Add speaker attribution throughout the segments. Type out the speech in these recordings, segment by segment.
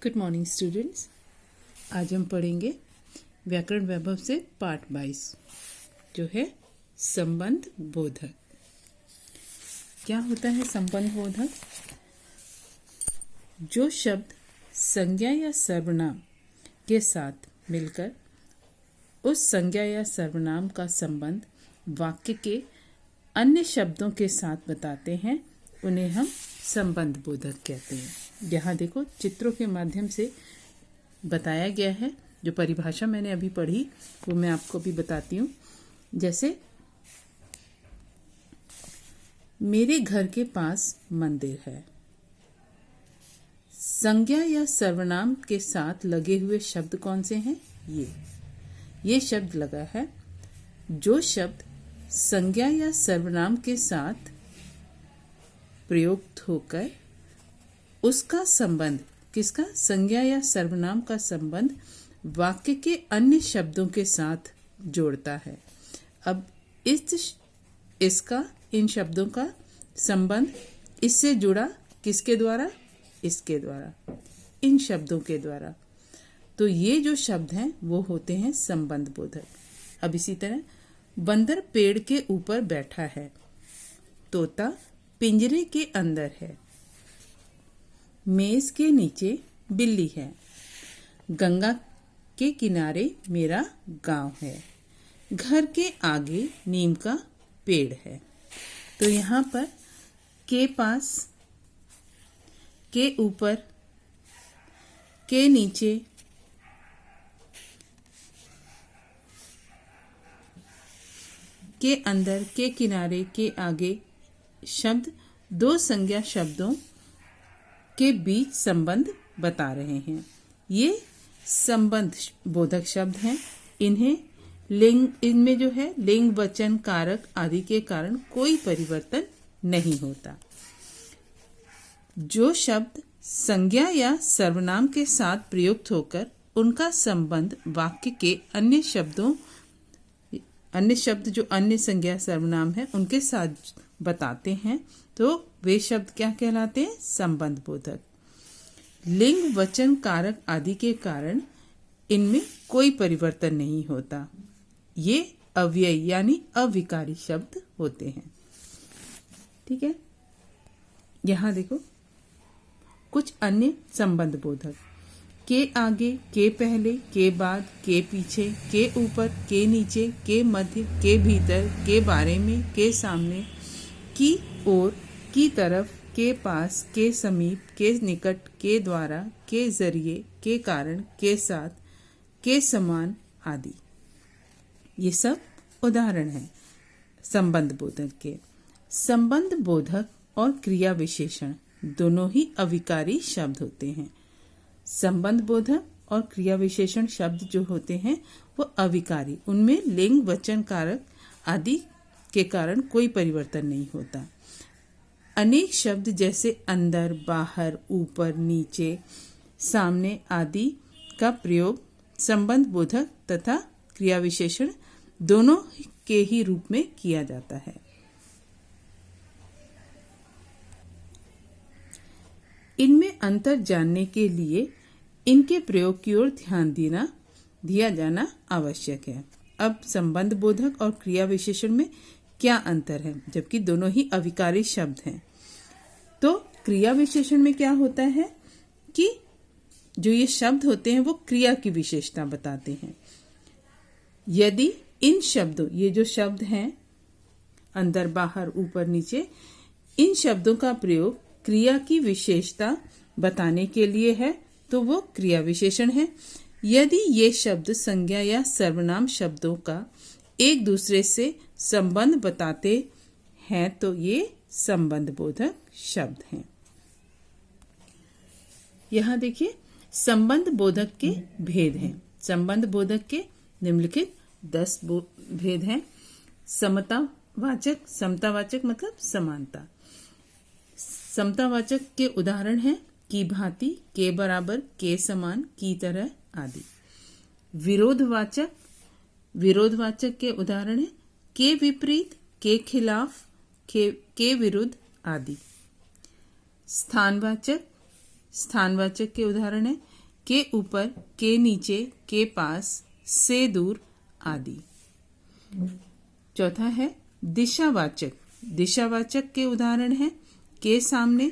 Speaker 1: Good morning students. आज हम पढ़ेंगे व्याकरण वैभव से पाठ 22 जो है संबंध बोधक। क्या होता है संबंध बोधक? जो शब्द संज्ञा या सर्वनाम के साथ मिलकर उस संज्ञा या सर्वनाम का संबंध वाक्य के अन्य शब्दों के साथ बताते हैं उन्हें हम संबंध बोधक कहते हैं। यहाँ देखो चित्रों के माध्यम से बताया गया है। जो परिभाषा मैंने अभी पढ़ी वो मैं आपको भी बताती हूँ। जैसे मेरे घर के पास मंदिर है। संज्ञा या सर्वनाम के साथ लगे हुए शब्द कौन से हैं? ये शब्द लगा है। जो शब्द संज्ञा या सर्वनाम के साथ प्रयुक्त होकर उसका संबंध, किसका? संज्ञा या सर्वनाम का संबंध वाक्य के अन्य शब्दों के साथ जोड़ता है। अब इसका इन शब्दों का संबंध इससे जुड़ा किसके द्वारा? इसके द्वारा, इन शब्दों के द्वारा। तो ये जो शब्द हैं वो होते हैं संबंध बोधक। अब इसी तरह बंदर पेड़ के ऊपर बैठा है, तोता पिंजरे के अंदर है, मेज के नीचे बिल्ली है, गंगा के किनारे मेरा गांव है, घर के आगे नीम का पेड़ है। तो यहाँ पर के पास, के ऊपर, के नीचे, के अंदर, के किनारे, के आगे शब्द दो संज्ञा शब्दों के बीच संबंध बता रहे हैं। ये संबंध बोधक शब्द हैं। इनमें जो है लिंग, वचन, कारक आदि के कारण कोई परिवर्तन नहीं होता। जो शब्द संज्ञा या सर्वनाम के साथ प्रयुक्त होकर उनका संबंध वाक्य के अन्य शब्द जो अन्य संज्ञा सर्वनाम है उनके साथ बताते हैं तो वे शब्द क्या कहलाते हैं? संबंध बोधक। लिंग, वचन, कारक आदि के कारण इनमें कोई परिवर्तन नहीं होता। ये अव्ययी यानी अविकारी शब्द होते हैं। ठीक है, यहाँ देखो कुछ अन्य संबंध बोधक। के आगे, के पहले, के बाद, के पीछे, के ऊपर, के नीचे, के मध्य, के भीतर, के बारे में, के सामने, की ओर, की तरफ, के पास, के समीप, के निकट, के द्वारा, के जरिए, के कारण, के साथ, के समान आदि। ये सब उदाहरण हैं संबंध बोधक के। संबंध बोधक और क्रिया विशेषण दोनों ही अविकारी शब्द होते हैं। संबंध बोधक और क्रिया विशेषण शब्द जो होते हैं वो अविकारी, उनमें लिंग, वचन, कारक आदि के कारण कोई परिवर्तन नहीं होता। अनेक शब्द जैसे अंदर, बाहर, ऊपर, नीचे, सामने आदि का प्रयोग संबंध बोधक तथा क्रिया विशेषण दोनों के ही रूप में किया जाता है। इनमें अंतर जानने के लिए इनके प्रयोग की ओर ध्यान दिया जाना आवश्यक है। अब संबंध बोधक और क्रिया विशेषण में क्या अंतर है जबकि दोनों ही अविकारी शब्द हैं? तो क्रिया विशेषण में क्या होता है कि जो ये शब्द होते हैं वो क्रिया की विशेषता बताते हैं। यदि इन शब्दों, ये जो शब्द हैं अंदर, बाहर, ऊपर, नीचे, इन शब्दों का प्रयोग क्रिया की विशेषता बताने के लिए है तो वो क्रिया विशेषण है। यदि ये शब्द संज्ञा या सर्वनाम शब्दों का एक दूसरे से संबंध बताते हैं तो ये संबंध बोधक शब्द हैं। यहाँ देखिए संबंध बोधक के भेद हैं। संबंध बोधक के निम्नलिखित 10 भेद हैं। समतावाचक, समतावाचक मतलब समानता। समतावाचक के उदाहरण हैं की भांति, के बराबर, के समान, की तरह आदि। विरोधवाचक, विरोधवाचक के उदाहरण हैं के विपरीत, के खिलाफ, के विरुद्ध आदि। स्थानवाचक, स्थानवाचक के उदाहरण है के ऊपर, के नीचे, के पास, से दूर आदि। चौथा है दिशावाचक। दिशावाचक के उदाहरण है के सामने,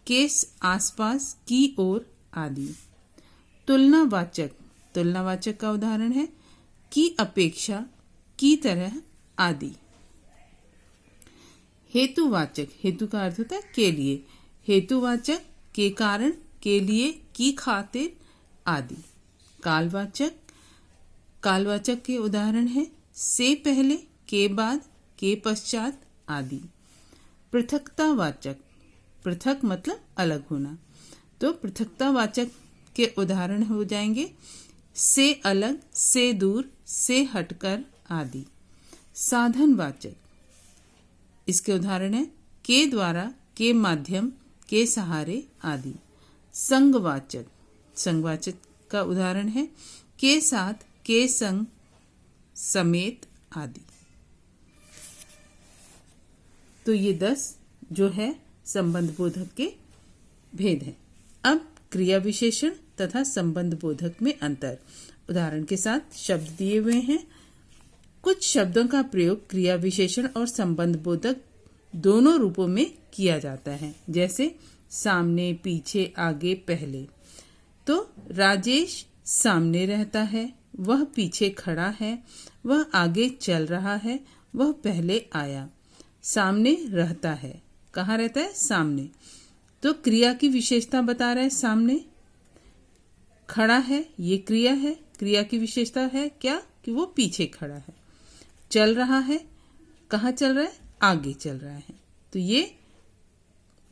Speaker 1: के आसपास, की ओर आदि। तुलनावाचक। तुलनावाचक का उदाहरण है की अपेक्षा, की तरह आदि। हेतुवाचक। हेतु का अर्थ होता है के लिए। हेतुवाचक के कारण, के लिए, की खातिर आदि। कालवाचक। कालवाचक के उदाहरण है से पहले, के बाद, के पश्चात आदि। पृथकतावाचक। पृथक मतलब अलग होना, तो पृथकतावाचक के उदाहरण हो जाएंगे से अलग, से दूर, से हटकर आदि। साधनवाचक। इसके उदाहरण है के द्वारा, के माध्यम, के सहारे आदि। संगवाचक। संगवाचक का उदाहरण है के साथ, के संग, समेत आदि। तो ये 10 जो है संबंध बोधक के भेद हैं। अब क्रिया विशेषण तथा संबंध बोधक में अंतर। उदाहरण के साथ शब्द दिए हुए हैं। कुछ शब्दों का प्रयोग क्रिया विशेषण और संबंध बोधक दोनों रूपों में किया जाता है, जैसे सामने, पीछे, आगे, पहले। तो राजेश सामने रहता है, वह पीछे खड़ा है, वह आगे चल रहा है, वह पहले आया। सामने रहता है, कहाँ रहता है? सामने। तो क्रिया की विशेषता बता रहा है सामने। खड़ा है, ये क्रिया है। क्रिया की विशेषता है क्या? कि वो पीछे खड़ा है। चल रहा है, कहाँ चल रहा है? आगे चल रहा है। तो ये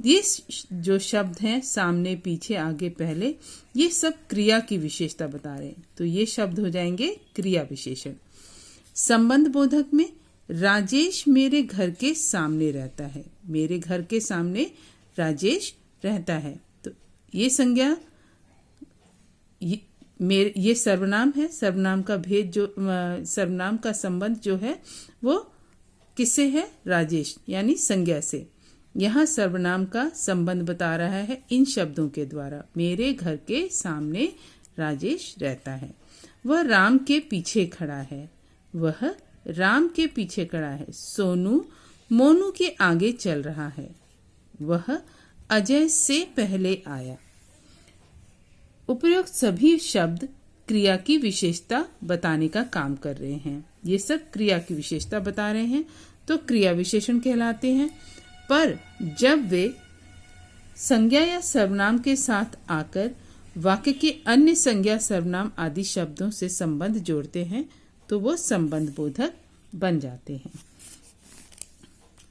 Speaker 1: जो शब्द हैं सामने, पीछे, आगे, पहले, ये सब क्रिया की विशेषता बता रहे हैं। तो ये शब्द हो जाएंगे क्रिया विशेषण। संबंध बोधक में राजेश मेरे घर के सामने रहता है। मेरे घर के सामने राजेश रहता है। तो ये संज्ञा, ये सर्वनाम है। सर्वनाम का भेद जो सर्वनाम का संबंध जो है वो किससे है? राजेश, यानी संज्ञा से। यहाँ सर्वनाम का संबंध बता रहा है इन शब्दों के द्वारा। मेरे घर के सामने राजेश रहता है। वह राम के पीछे खड़ा है। वह राम के पीछे खड़ा है। सोनू मोनू के आगे चल रहा है। वह अजय से पहले आया। उपयुक्त सभी शब्द क्रिया की विशेषता बताने का काम कर रहे हैं। ये सब क्रिया की विशेषता बता रहे हैं, तो क्रिया विशेषण कहलाते हैं। पर जब वे संज्ञा या सर्वनाम के साथ आकर वाक्य के अन्य संज्ञा, सर्वनाम आदि शब्दों से संबंध जोड़ते हैं तो वो संबंध बोधक बन जाते हैं।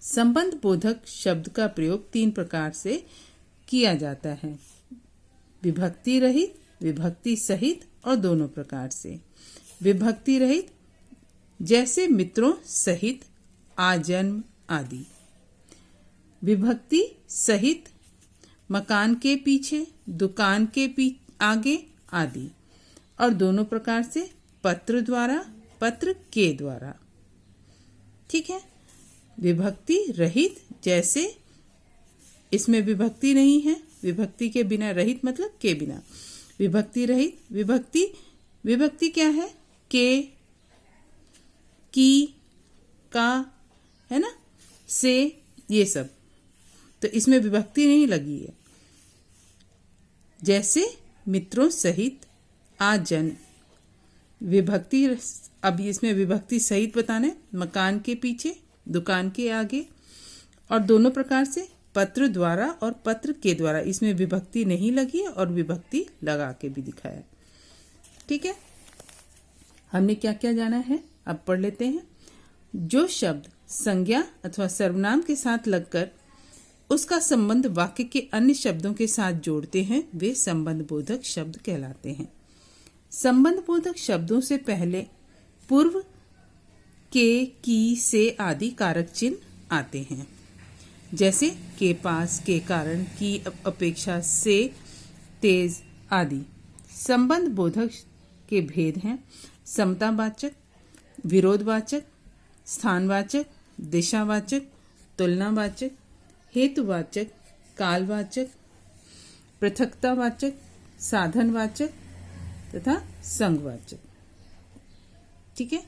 Speaker 1: संबंध बोधक शब्द का प्रयोग 3 प्रकार से किया जाता है: विभक्ति रहित, विभक्ति सहित और दोनों प्रकार से। विभक्ति रहित जैसे मित्रों सहित, आजन्म आदि। विभक्ति सहित मकान के पीछे, दुकान के आगे आदि। और दोनों प्रकार से पत्र द्वारा, पत्र के द्वारा। ठीक है। विभक्ति रहित जैसे इसमें विभक्ति नहीं है, विभक्ति के बिना, रहित मतलब के बिना। विभक्ति रहित, विभक्ति क्या है? के, की, का, है ना, से, ये सब। तो इसमें विभक्ति नहीं लगी है। जैसे मित्रों सहित, आजन। विभक्ति, अब इसमें विभक्ति सहित बताना है, मकान के पीछे, दुकान के आगे। और दोनों प्रकार से पत्र द्वारा और पत्र के द्वारा, इसमें विभक्ति नहीं लगी है और विभक्ति लगा के भी दिखाया। ठीक है। हमने क्या क्या जाना है, अब पढ़ लेते हैं। जो शब्द संज्ञा अथवा सर्वनाम के साथ लगकर उसका संबंध वाक्य के अन्य शब्दों के साथ जोड़ते हैं वे संबंध बोधक शब्द कहलाते हैं। संबंध बोधक शब्दों से पहले पूर्व के, की, से आदि कारक चिन्ह आते हैं। जैसे के पास, के कारण, की अपेक्षा, से, तेज आदि। संबंध बोधक के भेद हैं: समतावाचक, विरोधवाचक, स्थानवाचक, दिशावाचक, तुलनावाचक, हेतुवाचक, कालवाचक, पृथकतावाचक, साधनवाचक तथा संघवाचक। ठीक है,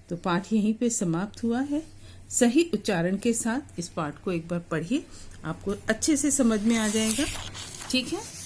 Speaker 1: तो पाठ यहीं पे समाप्त हुआ है। सही उच्चारण के साथ इस पाठ को एक बार पढ़िए, आपको अच्छे से समझ में आ जाएगा। ठीक है।